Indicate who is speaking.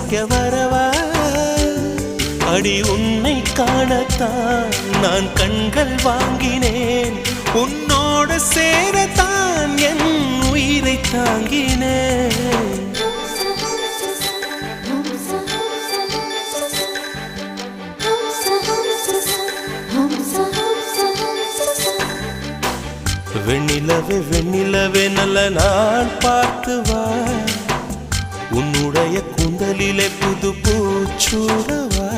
Speaker 1: ரசிக்க வரவா அடி உன்னை காணத்தான் நான் கண்கள் வாங்கினேன் உன்னோட சேரத்தான் என் உயிரை தாங்கினேன் வெண்ணிலவே வெண்ணிலவே நல்ல நாள் பார்த்து வா உன்னுடைய கூந்தலிலே புது பூச்சூடவா